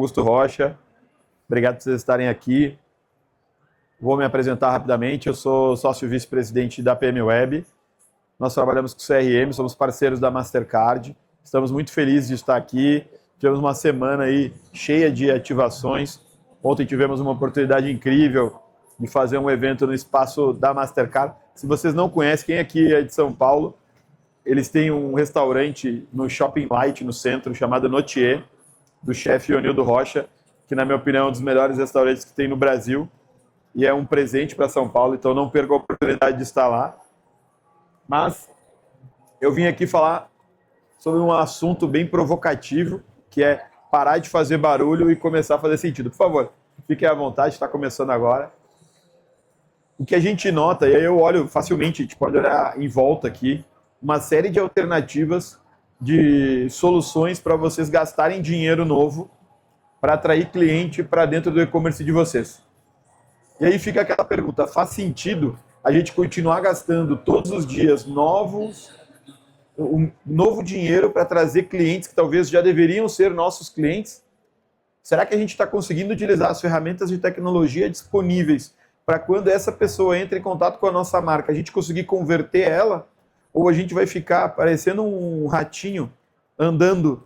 Augusto Rocha, obrigado por vocês estarem aqui. Vou me apresentar rapidamente, eu sou sócio vice-presidente da PM Web. Nós trabalhamos com CRM, somos parceiros da Mastercard. Estamos muito felizes de estar aqui. Tivemos uma semana aí cheia de ativações. Ontem tivemos uma oportunidade incrível de fazer um evento no espaço da Mastercard. Se vocês não conhecem, quem aqui é de São Paulo, eles têm um restaurante no Shopping Light, no centro, chamado Notier, do chefe Onildo Rocha, que, na minha opinião, é um dos melhores restaurantes que tem no Brasil. E é um presente para São Paulo, então não perco a oportunidade de estar lá. Mas eu vim aqui falar sobre um assunto bem provocativo, que é parar de fazer barulho e começar a fazer sentido. Por favor, fiquem à vontade, está começando agora. O que a gente nota, e aí eu olho facilmente, a gente pode olhar em volta aqui, uma série de alternativas de soluções para vocês gastarem dinheiro novo para atrair cliente para dentro do e-commerce de vocês. E aí fica aquela pergunta, faz sentido a gente continuar gastando todos os dias um novo dinheiro para trazer clientes que talvez já deveriam ser nossos clientes? Será que a gente está conseguindo utilizar as ferramentas de tecnologia disponíveis para quando essa pessoa entra em contato com a nossa marca, a gente conseguir converter ela? Ou a gente vai ficar parecendo um ratinho andando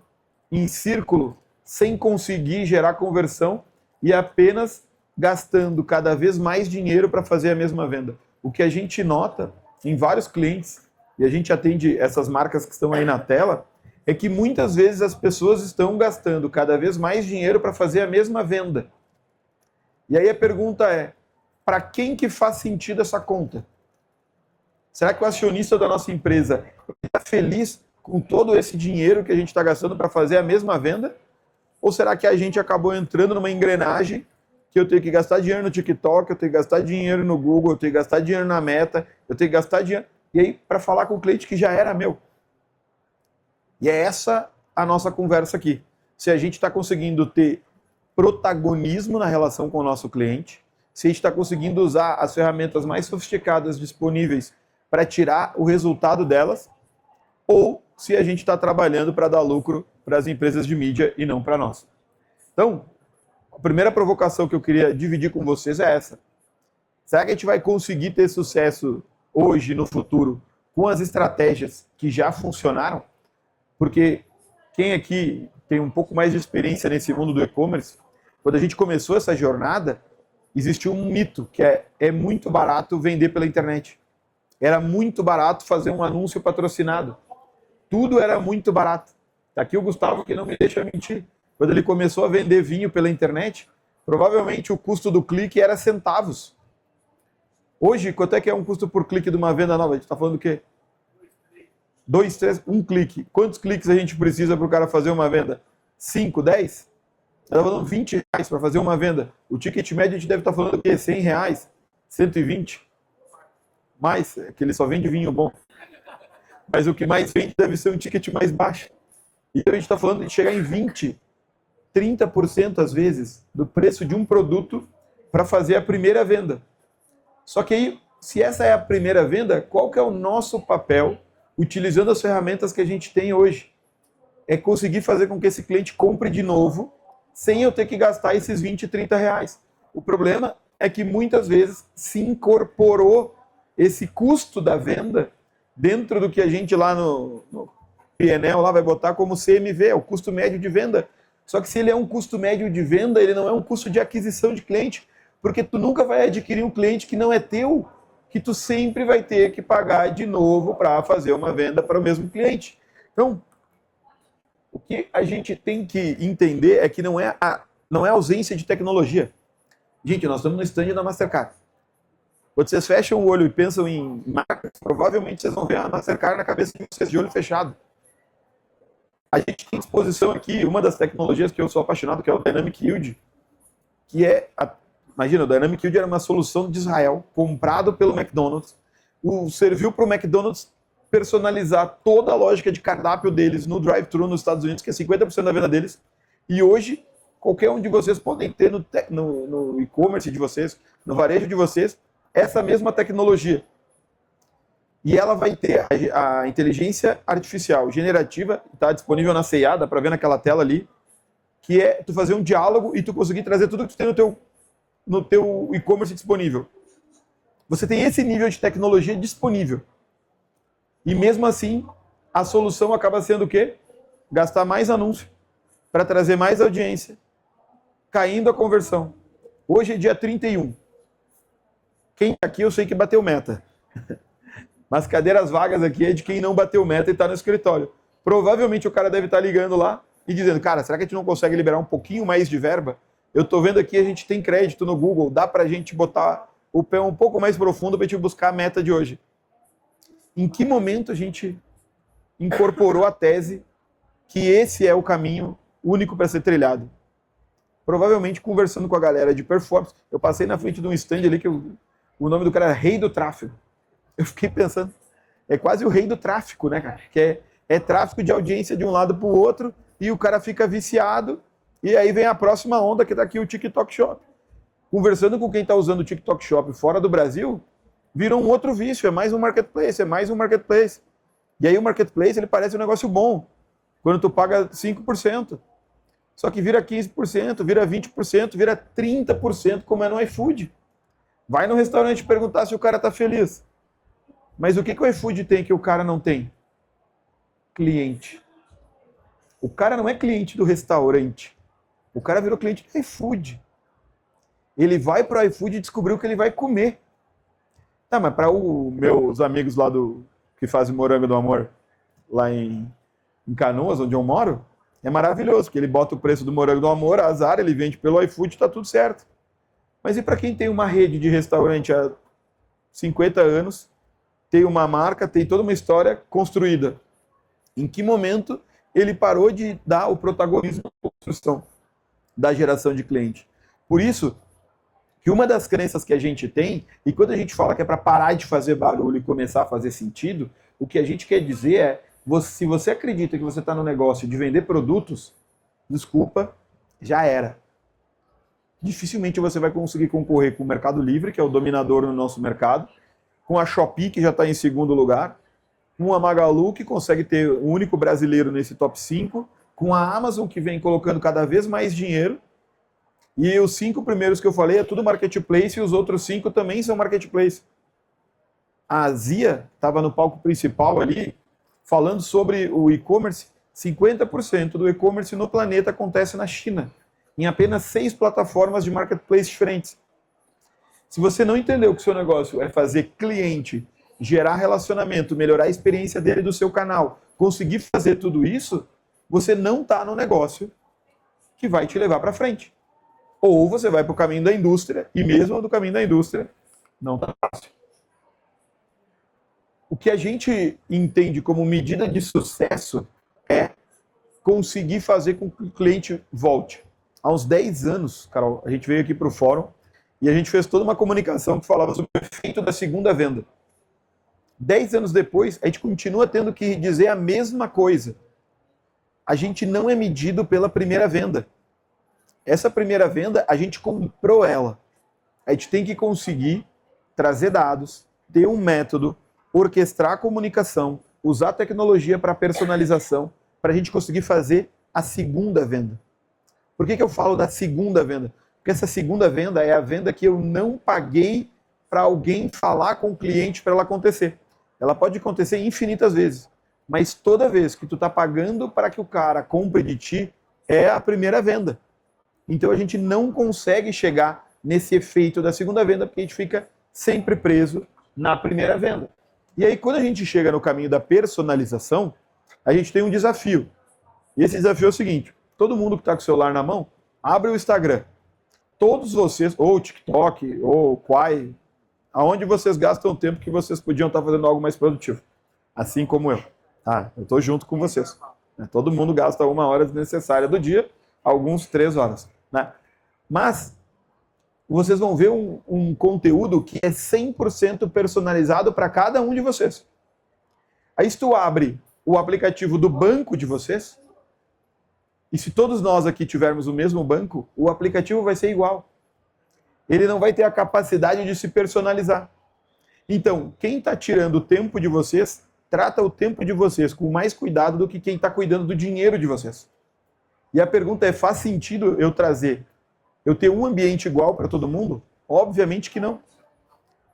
em círculo sem conseguir gerar conversão e apenas gastando cada vez mais dinheiro para fazer a mesma venda? O que a gente nota em vários clientes, e a gente atende essas marcas que estão aí na tela, é que muitas vezes as pessoas estão gastando cada vez mais dinheiro para fazer a mesma venda. E aí a pergunta é, para quem que faz sentido essa conta? Será que o acionista da nossa empresa está feliz com todo esse dinheiro que a gente está gastando para fazer a mesma venda? Ou será que a gente acabou entrando numa engrenagem que eu tenho que gastar dinheiro no TikTok, eu tenho que gastar dinheiro no Google, eu tenho que gastar dinheiro na Meta, eu tenho que gastar dinheiro... E aí, para falar com o cliente que já era meu. E é essa a nossa conversa aqui. Se a gente está conseguindo ter protagonismo na relação com o nosso cliente, se a gente está conseguindo usar as ferramentas mais sofisticadas disponíveis para tirar o resultado delas, ou se a gente está trabalhando para dar lucro para as empresas de mídia e não para nós. Então, a primeira provocação que eu queria dividir com vocês é essa. Será que a gente vai conseguir ter sucesso hoje, no futuro, com as estratégias que já funcionaram? Porque quem aqui tem um pouco mais de experiência nesse mundo do e-commerce, quando a gente começou essa jornada, existiu um mito, que é muito barato vender pela internet. Era muito barato fazer um anúncio patrocinado. Tudo era muito barato. Tá aqui o Gustavo que não me deixa mentir. Quando ele começou a vender vinho pela internet, provavelmente o custo do clique era centavos. Hoje, quanto é que é um custo por clique de uma venda nova? A gente está falando do quê? 2, 3, 1 clique. Quantos cliques a gente precisa para o cara fazer uma venda? 5, 10? Está falando R$20 para fazer uma venda. O ticket médio a gente deve estar falando do quê? R$100? 120? Mais, que ele só vende vinho bom. Mas o que mais vende deve ser um ticket mais baixo. Então a gente está falando de chegar em 20, 30% às vezes do preço de um produto para fazer a primeira venda. Só que aí, se essa é a primeira venda, qual que é o nosso papel utilizando as ferramentas que a gente tem hoje? É conseguir fazer com que esse cliente compre de novo sem eu ter que gastar esses 20, 30 reais. O problema é que muitas vezes se incorporou esse custo da venda dentro do que a gente lá no PNL lá vai botar como CMV, é o custo médio de venda. Só que se ele é um custo médio de venda, ele não é um custo de aquisição de cliente, porque tu nunca vai adquirir um cliente que não é teu, que tu sempre vai ter que pagar de novo para fazer uma venda para o mesmo cliente. Então, o que a gente tem que entender é que não é ausência de tecnologia. Gente, nós estamos no stand da Mastercard. Quando vocês fecham o olho e pensam em marcas, provavelmente vocês vão ver a Mastercard na cabeça de vocês de olho fechado. A gente tem disposição aqui, uma das tecnologias que eu sou apaixonado, que é o Dynamic Yield, que imagina, o Dynamic Yield era uma solução de Israel, comprado pelo McDonald's, serviu para o McDonald's personalizar toda a lógica de cardápio deles no drive-thru nos Estados Unidos, que é 50% da venda deles, e hoje qualquer um de vocês podem ter no e-commerce de vocês, no varejo de vocês, essa mesma tecnologia. E ela vai ter a inteligência artificial generativa, está disponível na C&A, dá para ver naquela tela ali, que é tu fazer um diálogo e tu conseguir trazer tudo que tu tem no teu e-commerce disponível. Você tem esse nível de tecnologia disponível. E mesmo assim, a solução acaba sendo o quê? Gastar mais anúncio para trazer mais audiência, caindo a conversão. Hoje é dia 31. Quem tá aqui eu sei que bateu meta. Mas cadeiras vagas aqui é de quem não bateu meta e está no escritório. Provavelmente o cara deve estar ligando lá e dizendo, cara, será que a gente não consegue liberar um pouquinho mais de verba? Eu estou vendo aqui, a gente tem crédito no Google, dá para a gente botar o pé um pouco mais profundo para a gente buscar a meta de hoje. Em que momento a gente incorporou a tese que esse é o caminho único para ser trilhado? Provavelmente conversando com a galera de performance. Eu passei na frente de um stand ali que o nome do cara era Rei do Tráfego. Eu fiquei pensando, é quase o rei do tráfico, né, cara? Que é tráfico de audiência de um lado para o outro e o cara fica viciado e aí vem a próxima onda que tá aqui o TikTok Shop. Conversando com quem está usando o TikTok Shop fora do Brasil, virou um outro vício, é mais um marketplace, é mais um marketplace. E aí o marketplace ele parece um negócio bom, quando tu paga 5%. Só que vira 15%, vira 20%, vira 30% como é no iFood. Vai no restaurante perguntar se o cara está feliz. Mas o que o iFood tem que o cara não tem? Cliente. O cara não é cliente do restaurante. O cara virou cliente do iFood. Ele vai para o iFood e descobriu o que ele vai comer. Tá, mas para os meus amigos lá que fazem morango do amor, lá em Canoas, onde eu moro, é maravilhoso, porque ele bota o preço do morango do amor, azar, ele vende pelo iFood, está tudo certo. Mas e para quem tem uma rede de restaurante há 50 anos, tem uma marca, tem toda uma história construída? Em que momento ele parou de dar o protagonismo na construção da geração de cliente? Por isso, que uma das crenças que a gente tem, e quando a gente fala que é para parar de fazer barulho e começar a fazer sentido, o que a gente quer dizer é, se você acredita que você está no negócio de vender produtos, desculpa, já era. Dificilmente você vai conseguir concorrer com o Mercado Livre, que é o dominador no nosso mercado, com a Shopee, que já está em segundo lugar, com a Magalu, que consegue ter o único brasileiro nesse top 5, com a Amazon, que vem colocando cada vez mais dinheiro, e os 5 primeiros que eu falei é tudo marketplace, e os outros 5 também são marketplace. A Zia estava no palco principal ali, falando sobre o e-commerce. 50% do e-commerce no planeta acontece na China, em apenas 6 plataformas de marketplace diferentes. Se você não entendeu que o seu negócio é fazer cliente, gerar relacionamento, melhorar a experiência dele do seu canal, conseguir fazer tudo isso, você não está no negócio que vai te levar para frente. Ou você vai para o caminho da indústria, e mesmo do caminho da indústria, não está fácil. O que a gente entende como medida de sucesso é conseguir fazer com que o cliente volte. Há uns 10 anos, Carol, a gente veio aqui para o fórum e a gente fez toda uma comunicação que falava sobre o efeito da segunda venda. 10 anos depois, a gente continua tendo que dizer a mesma coisa. A gente não é medido pela primeira venda. Essa primeira venda, a gente comprou ela. A gente tem que conseguir trazer dados, ter um método, orquestrar a comunicação, usar tecnologia para personalização, para a gente conseguir fazer a segunda venda. Por que eu falo da segunda venda? Porque essa segunda venda é a venda que eu não paguei para alguém falar com o cliente para ela acontecer. Ela pode acontecer infinitas vezes, mas toda vez que tu está pagando para que o cara compre de ti, é a primeira venda. Então a gente não consegue chegar nesse efeito da segunda venda, porque a gente fica sempre preso na primeira venda. E aí quando a gente chega no caminho da personalização, a gente tem um desafio. E esse desafio é o seguinte: todo mundo que está com o celular na mão, abre o Instagram. Todos vocês, ou o TikTok, ou o Quai, aonde vocês gastam o tempo que vocês podiam estar fazendo algo mais produtivo. Assim como eu. Tá? Eu estou junto com vocês. Todo mundo gasta 1 hora desnecessária do dia, alguns 3 horas. Né? Mas vocês vão ver um conteúdo que é 100% personalizado para cada um de vocês. Aí se tu abre o aplicativo do banco de vocês, e se todos nós aqui tivermos o mesmo banco, o aplicativo vai ser igual. Ele não vai ter a capacidade de se personalizar. Então, quem está tirando o tempo de vocês, trata o tempo de vocês com mais cuidado do que quem está cuidando do dinheiro de vocês. E a pergunta é, faz sentido eu ter um ambiente igual para todo mundo? Obviamente que não.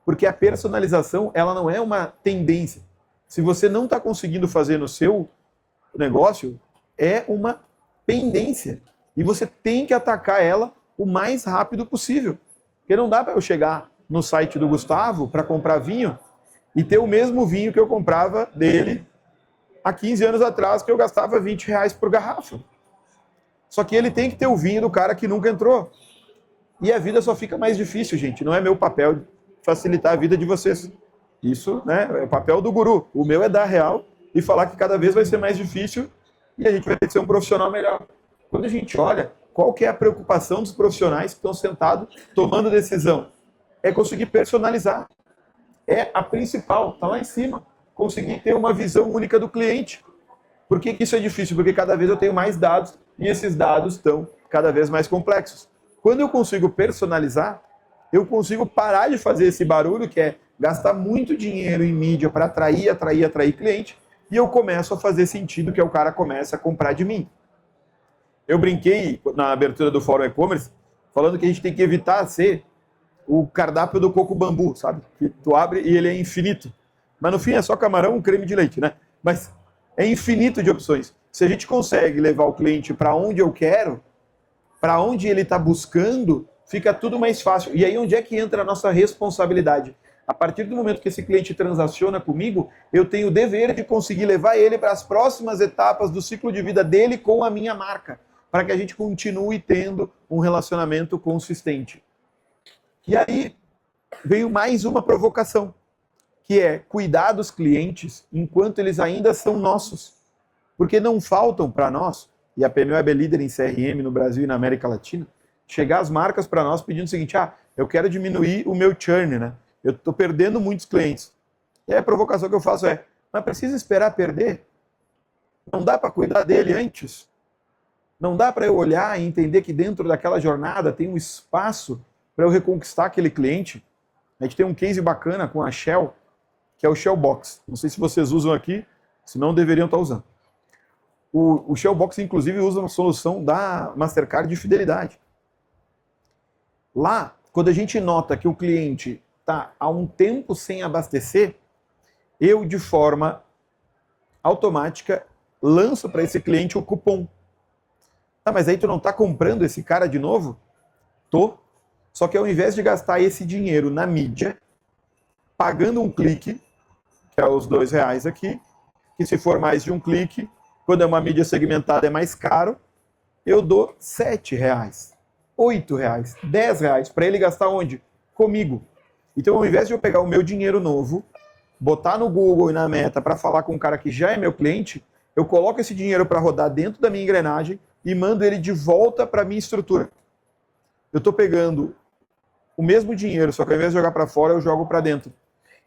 Porque a personalização, ela não é uma tendência. Se você não está conseguindo fazer no seu negócio, é uma pendência. E você tem que atacar ela o mais rápido possível. Porque não dá para eu chegar no site do Gustavo para comprar vinho e ter o mesmo vinho que eu comprava dele há 15 anos atrás, que eu gastava R$20 por garrafa. Só que ele tem que ter o vinho do cara que nunca entrou. E a vida só fica mais difícil, gente. Não é meu papel facilitar a vida de vocês. Isso, né, é o papel do guru. O meu é dar real e falar que cada vez vai ser mais difícil e a gente vai ter que ser um profissional melhor. Quando a gente olha qual que é a preocupação dos profissionais que estão sentados tomando decisão, é conseguir personalizar. É a principal, está lá em cima. Conseguir ter uma visão única do cliente. Por que isso é difícil? Porque cada vez eu tenho mais dados e esses dados estão cada vez mais complexos. Quando eu consigo personalizar, eu consigo parar de fazer esse barulho, que é gastar muito dinheiro em mídia para atrair cliente, e eu começo a fazer sentido que o cara começa a comprar de mim. Eu brinquei na abertura do Fórum E-Commerce, falando que a gente tem que evitar ser o cardápio do coco bambu, sabe? Que tu abre e ele é infinito. Mas no fim é só camarão, creme de leite, né? Mas é infinito de opções. Se a gente consegue levar o cliente para onde eu quero, para onde ele está buscando, fica tudo mais fácil. E aí onde é que entra a nossa responsabilidade? A partir do momento que esse cliente transaciona comigo, eu tenho o dever de conseguir levar ele para as próximas etapas do ciclo de vida dele com a minha marca, para que a gente continue tendo um relacionamento consistente. E aí veio mais uma provocação, que é cuidar dos clientes enquanto eles ainda são nossos. Porque não faltam para nós, e a PMWeb é líder em CRM no Brasil e na América Latina, chegar as marcas para nós pedindo o seguinte, eu quero diminuir o meu churn, né? Eu estou perdendo muitos clientes. E aí a provocação que eu faço é, mas precisa esperar perder? Não dá para cuidar dele antes? Não dá para eu olhar e entender que dentro daquela jornada tem um espaço para eu reconquistar aquele cliente? A gente tem um case bacana com a Shell, que é o Shell Box. Não sei se vocês usam aqui, senão deveriam estar usando. O Shell Box, inclusive, usa uma solução da Mastercard de fidelidade. Lá, quando a gente nota que o cliente está há um tempo sem abastecer, eu, de forma automática, lanço para esse cliente o cupom. Mas aí tu não está comprando esse cara de novo? Tô. Só que ao invés de gastar esse dinheiro na mídia, pagando um clique, que é os R$2 aqui, que se for mais de um clique, quando é uma mídia segmentada é mais caro, eu dou R$7, R$8, R$10, para ele gastar onde? Comigo. Então, ao invés de eu pegar o meu dinheiro novo, botar no Google e na Meta para falar com um cara que já é meu cliente, eu coloco esse dinheiro para rodar dentro da minha engrenagem e mando ele de volta para a minha estrutura. Eu estou pegando o mesmo dinheiro, só que ao invés de jogar para fora, eu jogo para dentro.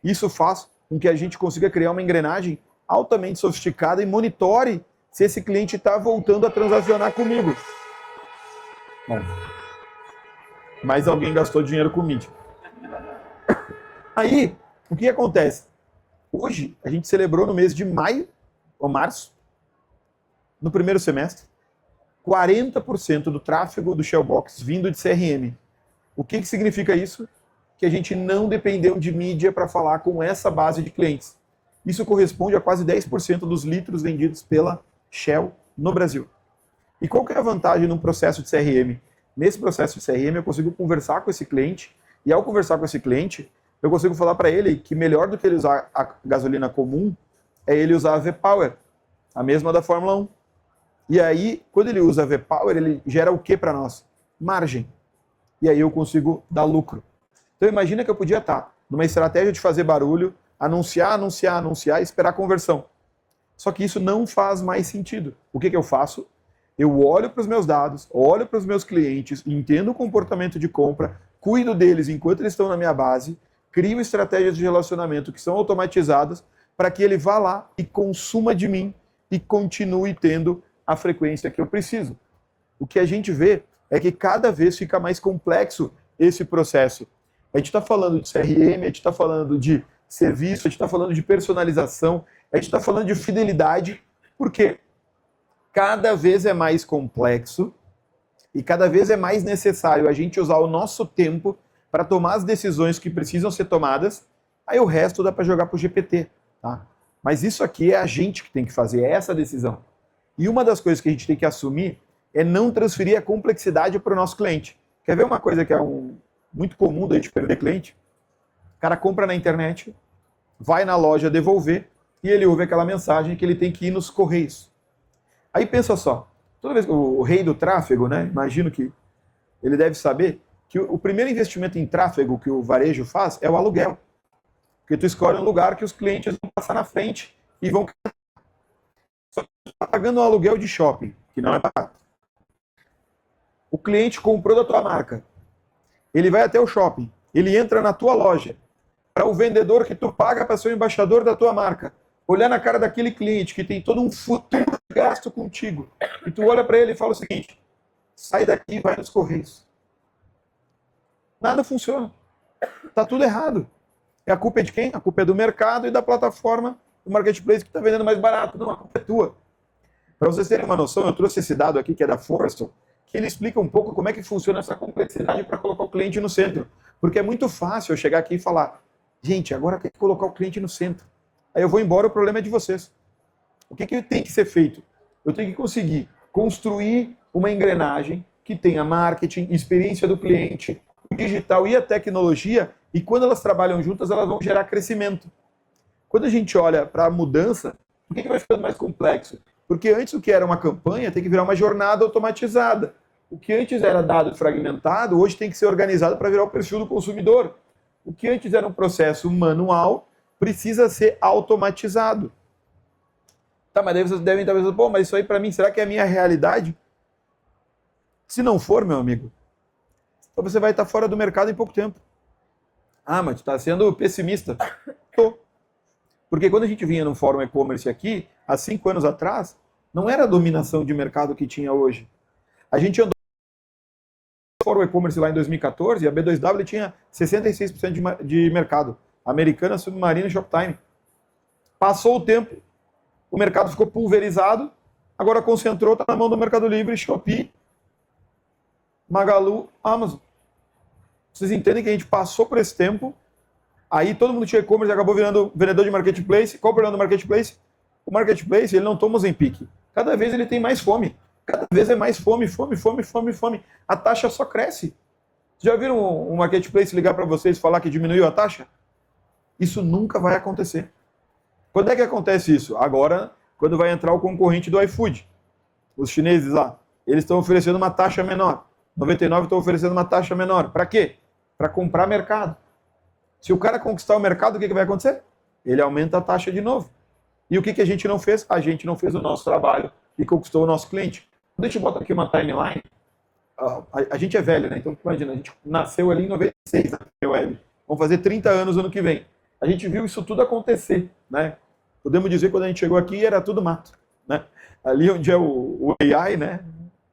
Isso faz com que a gente consiga criar uma engrenagem altamente sofisticada e monitore se esse cliente está voltando a transacionar comigo. Bom, mais alguém gastou dinheiro com mídia. Aí, o que acontece? Hoje, a gente celebrou no mês de maio, ou março, no primeiro semestre, 40% do tráfego do Shellbox vindo de CRM. O que significa isso? Que a gente não dependeu de mídia para falar com essa base de clientes. Isso corresponde a quase 10% dos litros vendidos pela Shell no Brasil. E qual que é a vantagem num processo de CRM? Nesse processo de CRM eu consigo conversar com esse cliente, e ao conversar com esse cliente, eu consigo falar para ele que melhor do que ele usar a gasolina comum, é ele usar a V-Power, a mesma da Fórmula 1. E aí, quando ele usa a V-Power, ele gera o que para nós? Margem. E aí eu consigo dar lucro. Então imagina que eu podia estar numa estratégia de fazer barulho, anunciar e esperar conversão. Só que isso não faz mais sentido. O que eu faço? Eu olho para os meus dados, olho para os meus clientes, entendo o comportamento de compra, cuido deles enquanto eles estão na minha base, crio estratégias de relacionamento que são automatizadas para que ele vá lá e consuma de mim e continue tendo a frequência que eu preciso. O que a gente vê é que cada vez fica mais complexo esse processo. A gente está falando de CRM, a gente está falando de serviço, a gente está falando de personalização, a gente está falando de fidelidade. Por quê? cada vez é mais complexo e cada vez é mais necessário a gente usar o nosso tempo para tomar as decisões que precisam ser tomadas, aí o resto dá para jogar para o GPT. Tá? Mas isso aqui é a gente que tem que fazer, é essa decisão. E uma das coisas que a gente tem que assumir é não transferir a complexidade para o nosso cliente. Quer ver uma coisa que é muito comum da gente perder cliente? O cara compra na internet, vai na loja devolver e ele ouve aquela mensagem que ele tem que ir nos correios. Aí pensa só, toda vez que o rei do tráfego, né, imagino que ele deve saber que o primeiro investimento em tráfego que o varejo faz é o aluguel. Porque tu escolhe um lugar que os clientes vão passar na frente e vão só que tu tá pagando um aluguel de shopping, que não é barato. O cliente comprou da tua marca. Ele vai até o shopping, ele entra na tua loja. Para o vendedor que tu paga para ser o embaixador da tua marca, olhar na cara daquele cliente que tem todo um futuro de gasto contigo, e tu olha para ele e fala o seguinte: sai daqui e vai nos correios. Nada funciona. Tá tudo errado. E a culpa é de quem? A culpa é do mercado e da plataforma do marketplace que está vendendo mais barato. Não, a culpa é tua. Para vocês terem uma noção, eu trouxe esse dado aqui que é da Forrester, que ele explica um pouco como é que funciona essa complexidade para colocar o cliente no centro. Porque é muito fácil eu chegar aqui e falar: gente, agora tem que colocar o cliente no centro. Aí eu vou embora, o problema é de vocês. O que tem que ser feito? Eu tenho que conseguir construir uma engrenagem que tenha marketing, experiência do cliente, o digital e a tecnologia, e quando elas trabalham juntas, elas vão gerar crescimento. Quando a gente olha para a mudança, por que vai ficando mais complexo? Porque antes o que era uma campanha tem que virar uma jornada automatizada. O que antes era dado fragmentado, hoje tem que ser organizado para virar o perfil do consumidor. O que antes era um processo manual, precisa ser automatizado. Tá, mas daí vocês devem estar pensando: pô, mas isso aí para mim, será que é a minha realidade? Se não for, meu amigo, então você vai estar fora do mercado em pouco tempo. Ah, mas tu está sendo pessimista. Tô. Porque quando a gente vinha no fórum e-commerce aqui, há 5 anos atrás, não era a dominação de mercado que tinha hoje. A gente andou no fórum e-commerce lá em 2014 e a B2W tinha 66% de mercado. Americana, Submarina e Shoptime. Passou o tempo, o mercado ficou pulverizado, agora concentrou, está na mão do Mercado Livre, Shopee, Magalu, Amazon. Vocês entendem que a gente passou por esse tempo, aí todo mundo tinha e-commerce e acabou virando vendedor de marketplace. Qual o problema do marketplace? O marketplace, ele não toma o Ozempic. Cada vez ele tem mais fome. Cada vez é mais fome. A taxa só cresce. Vocês já viram um marketplace ligar para vocês e falar que diminuiu a taxa? Isso nunca vai acontecer. Quando é que acontece isso? Agora, quando vai entrar o concorrente do iFood. Os chineses lá, eles estão oferecendo uma taxa menor. 99 estão oferecendo uma taxa menor. Para quê? Para comprar mercado. Se o cara conquistar o mercado, o que vai acontecer? Ele aumenta a taxa de novo. E o que a gente não fez? A gente não fez o nosso trabalho e conquistou o nosso cliente. Quando a gente bota aqui uma timeline, a gente é velho, né? Então, imagina, a gente nasceu ali em 96 na web. Vamos fazer 30 anos no ano que vem. A gente viu isso tudo acontecer, né? Podemos dizer que quando a gente chegou aqui era tudo mato, né? Ali onde é o AI, né?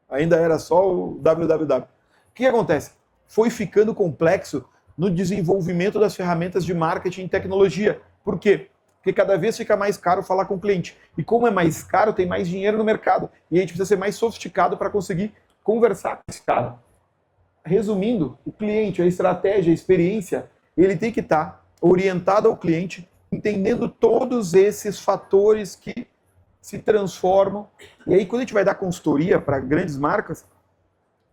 Ainda era só o www. O que acontece? Foi ficando complexo no desenvolvimento das ferramentas de marketing e tecnologia. Por quê? Porque cada vez fica mais caro falar com o cliente. E como é mais caro, tem mais dinheiro no mercado. E a gente precisa ser mais sofisticado para conseguir conversar com esse cara. Resumindo, o cliente, a estratégia, a experiência, ele tem que estar orientado ao cliente, entendendo todos esses fatores que se transformam. E aí, quando a gente vai dar consultoria para grandes marcas,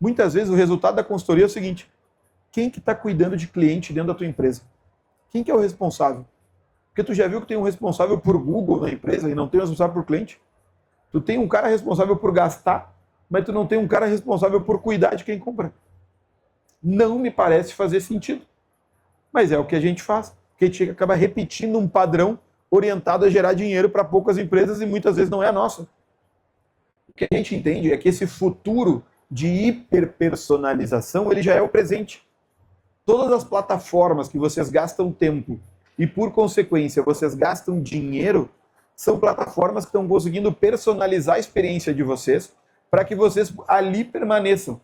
muitas vezes o resultado da consultoria é o seguinte: quem que está cuidando de cliente dentro da tua empresa? Quem que é o responsável? Porque tu já viu que tem um responsável por Google na empresa e não tem um responsável por cliente? Tu tem um cara responsável por gastar, mas tu não tem um cara responsável por cuidar de quem compra. Não me parece fazer sentido. Mas é o que a gente faz. Porque a gente acaba repetindo um padrão orientado a gerar dinheiro para poucas empresas e muitas vezes não é a nossa. O que a gente entende é que esse futuro de hiperpersonalização, ele já é o presente. Todas as plataformas que vocês gastam tempo e, por consequência, vocês gastam dinheiro, são plataformas que estão conseguindo personalizar a experiência de vocês para que vocês ali permaneçam.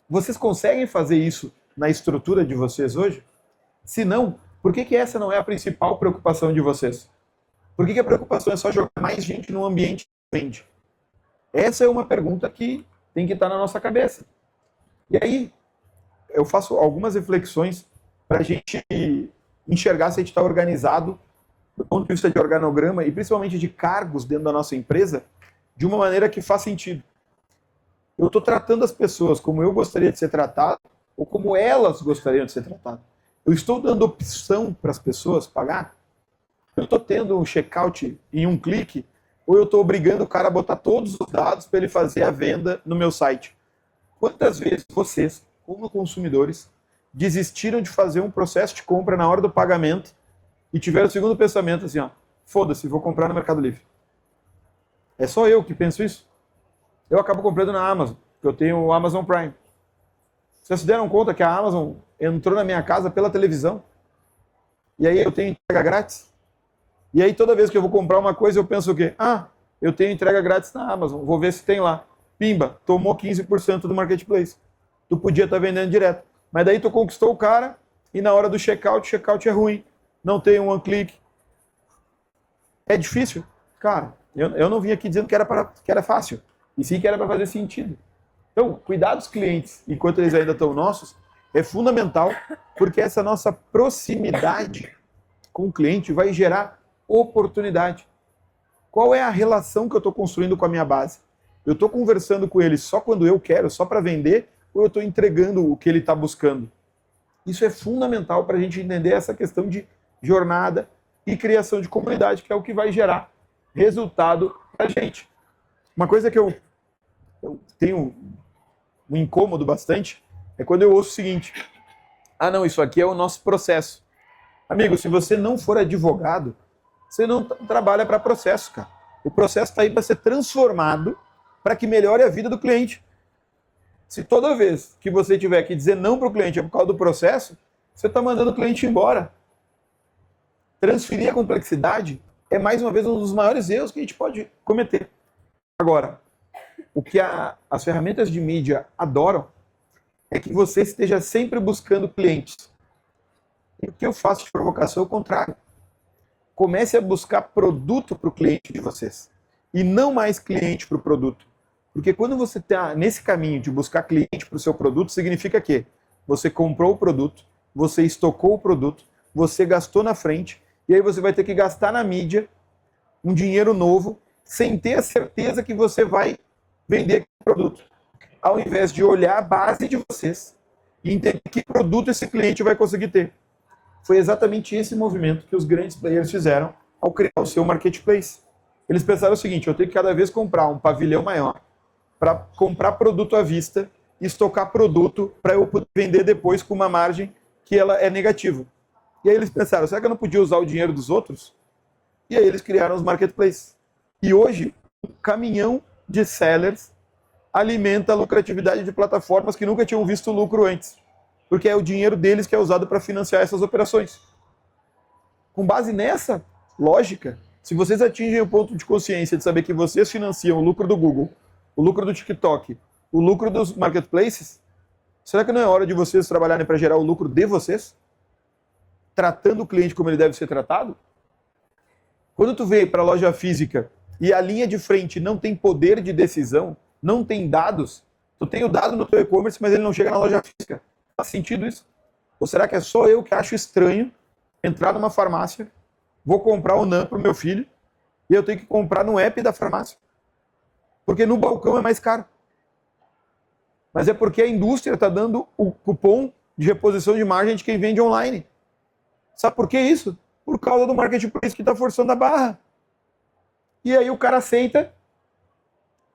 Vocês conseguem fazer isso na estrutura de vocês hoje? Se não, por que essa não é a principal preocupação de vocês? Por que a preocupação é só jogar mais gente no ambiente que vende? Essa é uma pergunta que tem que estar na nossa cabeça. E aí, eu faço algumas reflexões para a gente enxergar se a gente está organizado do ponto de vista de organograma e principalmente de cargos dentro da nossa empresa de uma maneira que faz sentido. Eu estou tratando as pessoas como eu gostaria de ser tratado ou como elas gostariam de ser tratadas. Eu estou dando opção para as pessoas pagar? Eu estou tendo um checkout em um clique ou eu estou obrigando o cara a botar todos os dados para ele fazer a venda no meu site? Quantas vezes vocês, como consumidores, desistiram de fazer um processo de compra na hora do pagamento e tiveram o segundo pensamento assim, ó, foda-se, vou comprar no Mercado Livre. É só eu que penso isso? Eu acabo comprando na Amazon, porque eu tenho o Amazon Prime. Vocês se deram conta que a Amazon entrou na minha casa pela televisão? E aí eu tenho entrega grátis? E aí toda vez que eu vou comprar uma coisa eu penso o quê? Ah, eu tenho entrega grátis na Amazon, vou ver se tem lá. Pimba, tomou 15% do marketplace. Tu podia estar vendendo direto. Mas daí tu conquistou o cara e na hora do checkout, o checkout é ruim. Não tem um one-click. É difícil? Cara, eu não vim aqui dizendo que era fácil. E sim que era para fazer sentido. Então, cuidar dos clientes enquanto eles ainda estão nossos é fundamental, porque essa nossa proximidade com o cliente vai gerar oportunidade. Qual é a relação que eu estou construindo com a minha base? Eu estou conversando com ele só quando eu quero, só para vender, ou eu estou entregando o que ele está buscando? Isso é fundamental para a gente entender essa questão de jornada e criação de comunidade, que é o que vai gerar resultado para a gente. Uma coisa que eu tenho um incômodo bastante é quando eu ouço o seguinte: ah não, isso aqui é o nosso processo. Amigo, se você não for advogado, você não trabalha para processo, cara. O processo está aí para ser transformado para que melhore a vida do cliente. Se toda vez que você tiver que dizer não para o cliente é por causa do processo, você está mandando o cliente embora. Transferir a complexidade é, mais uma vez, um dos maiores erros que a gente pode cometer. Agora, o que as ferramentas de mídia adoram é que você esteja sempre buscando clientes. E o que eu faço de provocação é o contrário. Comece a buscar produto para o cliente de vocês e não mais cliente para o produto. Porque quando você está nesse caminho de buscar cliente para o seu produto, significa que você comprou o produto, você estocou o produto, você gastou na frente, e aí você vai ter que gastar na mídia um dinheiro novo, sem ter a certeza que você vai vender aquele produto. Ao invés de olhar a base de vocês e entender que produto esse cliente vai conseguir ter. Foi exatamente esse movimento que os grandes players fizeram ao criar o seu marketplace. Eles pensaram o seguinte: eu tenho que cada vez comprar um pavilhão maior para comprar produto à vista e estocar produto para eu poder vender depois com uma margem que ela é negativa. E aí eles pensaram, será que eu não podia usar o dinheiro dos outros? E aí eles criaram os marketplaces. E hoje, um caminhão de sellers alimenta a lucratividade de plataformas que nunca tinham visto lucro antes. Porque é o dinheiro deles que é usado para financiar essas operações. Com base nessa lógica, se vocês atingem o ponto de consciência de saber que vocês financiam o lucro do Google, o lucro do TikTok, o lucro dos marketplaces, será que não é hora de vocês trabalharem para gerar o lucro de vocês? Tratando o cliente como ele deve ser tratado? Quando tu vem para a loja física e a linha de frente não tem poder de decisão, não tem dados, tu tem o dado no teu e-commerce, mas ele não chega na loja física. Faz sentido isso? Ou será que é só eu que acho estranho entrar numa farmácia, vou comprar o NAN para o meu filho e eu tenho que comprar no app da farmácia? Porque no balcão é mais caro. Mas é porque a indústria está dando o cupom de reposição de margem de quem vende online. Sabe por que isso? Por causa do marketplace que está forçando a barra. E aí o cara aceita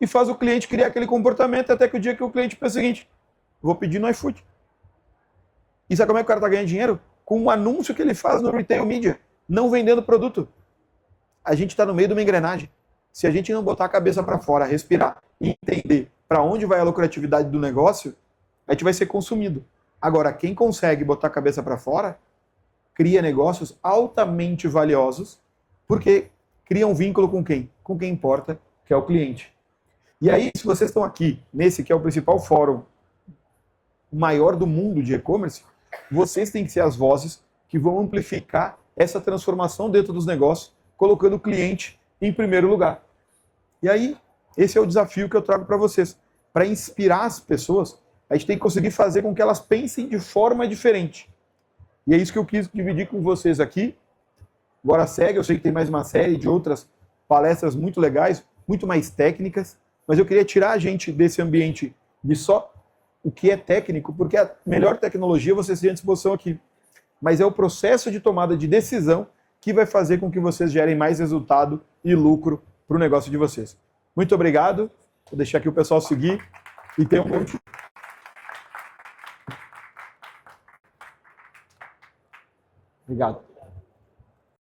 e faz o cliente criar aquele comportamento até que o dia que o cliente pensa o seguinte: vou pedir no iFood. E sabe como é que o cara está ganhando dinheiro? Com um anúncio que ele faz no retail media, não vendendo produto. A gente está no meio de uma engrenagem. Se a gente não botar a cabeça para fora, respirar e entender para onde vai a lucratividade do negócio, a gente vai ser consumido. Agora, quem consegue botar a cabeça para fora, cria negócios altamente valiosos, porque cria um vínculo com quem? Com quem importa, que é o cliente. E aí, se vocês estão aqui, nesse que é o principal fórum maior do mundo de e-commerce, vocês têm que ser as vozes que vão amplificar essa transformação dentro dos negócios, colocando o cliente em primeiro lugar. E aí, Esse é o desafio que eu trago para vocês. Para inspirar as pessoas, a gente tem que conseguir fazer com que elas pensem de forma diferente. E é isso que eu quis dividir com vocês aqui. Agora segue, eu sei que tem mais uma série de outras palestras muito legais, muito mais técnicas, mas eu queria tirar a gente desse ambiente de só o que é técnico, porque a melhor tecnologia vocês têm à disposição aqui. Mas é o processo de tomada de decisão que vai fazer com que vocês gerem mais resultado e lucro para o negócio de vocês. Muito obrigado. Vou deixar aqui o pessoal seguir e tenham um bom dia. Obrigado.